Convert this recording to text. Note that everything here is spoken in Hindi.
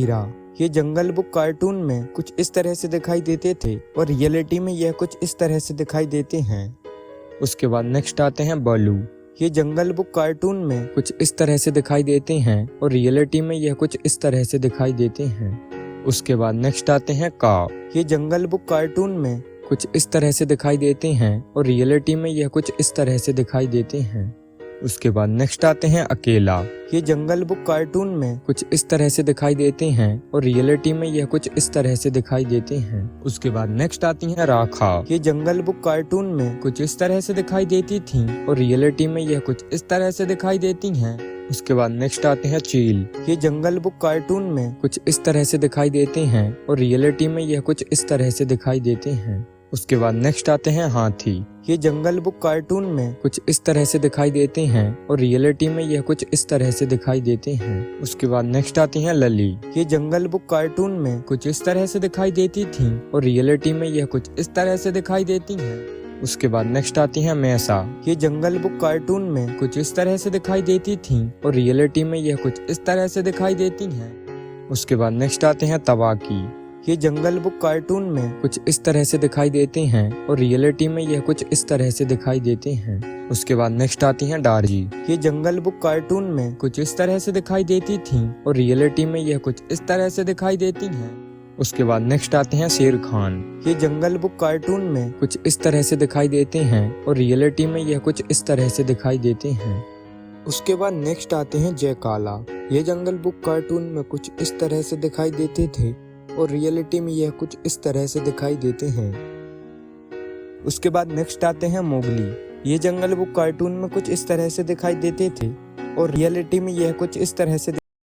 हीरा। ये जंगल बुक कार्टून में कुछ इस तरह से दिखाई देते थे और रियलिटी में यह कुछ इस तरह से दिखाई देते हैं। उसके बाद नेक्स्ट आते हैं बालू। ये जंगल बुक कार्टून में कुछ इस तरह से दिखाई देते हैं और रियलिटी में यह कुछ इस तरह से दिखाई देते हैं। उसके बाद नेक्स्ट आते हैं काव। ये जंगल बुक कार्टून में कुछ इस तरह से दिखाई देते हैं और रियलिटी में यह कुछ इस तरह से दिखाई देते हैं। उसके बाद नेक्स्ट आते हैं अकेला। ये जंगल बुक कार्टून में कुछ इस तरह से दिखाई देते हैं और रियलिटी में यह कुछ इस तरह से दिखाई देते हैं। उसके बाद नेक्स्ट आती है राखा। ये जंगल बुक कार्टून में कुछ इस तरह से दिखाई देती थी और रियलिटी में यह कुछ इस तरह से दिखाई देती हैं। उसके बाद नेक्स्ट आते हैं चील। ये जंगल बुक कार्टून में कुछ इस तरह से दिखाई देते हैं और रियलिटी में यह कुछ इस तरह से दिखाई देते हैं। उसके बाद नेक्स्ट आते हैं हाथी। ये जंगल बुक कार्टून में कुछ इस तरह से दिखाई देते हैं और रियलिटी में यह कुछ इस तरह से दिखाई देते हैं। उसके बाद नेक्स्ट आती हैं लली। ये जंगल बुक कार्टून में कुछ इस तरह से दिखाई देती थी और रियलिटी में यह कुछ इस तरह से दिखाई देती हैं। उसके बाद नेक्स्ट आती है मैसा। ये जंगल बुक कार्टून में कुछ इस तरह से दिखाई देती थी और रियलिटी में यह कुछ इस तरह से दिखाई देती हैं। उसके बाद नेक्स्ट आते हैं तवाकी। ये जंगल बुक कार्टून में कुछ इस तरह से दिखाई देते हैं और रियलिटी में यह कुछ इस तरह से दिखाई देते हैं। उसके बाद नेक्स्ट आती हैं डार्जी। ये जंगल बुक कार्टून में कुछ इस तरह से दिखाई देती थी और रियलिटी में यह कुछ इस तरह से दिखाई देती हैं। उसके बाद नेक्स्ट आते हैं शेर खान। ये जंगल बुक कार्टून में कुछ इस तरह से दिखाई देते हैं और रियलिटी में यह कुछ इस तरह से दिखाई देते हैं। उसके बाद नेक्स्ट आते हैं जय काला। ये जंगल बुक कार्टून में कुछ इस तरह से दिखाई देते थे और रियलिटी में यह कुछ इस तरह से दिखाई देते हैं। उसके बाद नेक्स्ट आते हैं मोगली। ये जंगल बुक कार्टून में कुछ इस तरह से दिखाई देते थे और रियलिटी में यह कुछ इस तरह से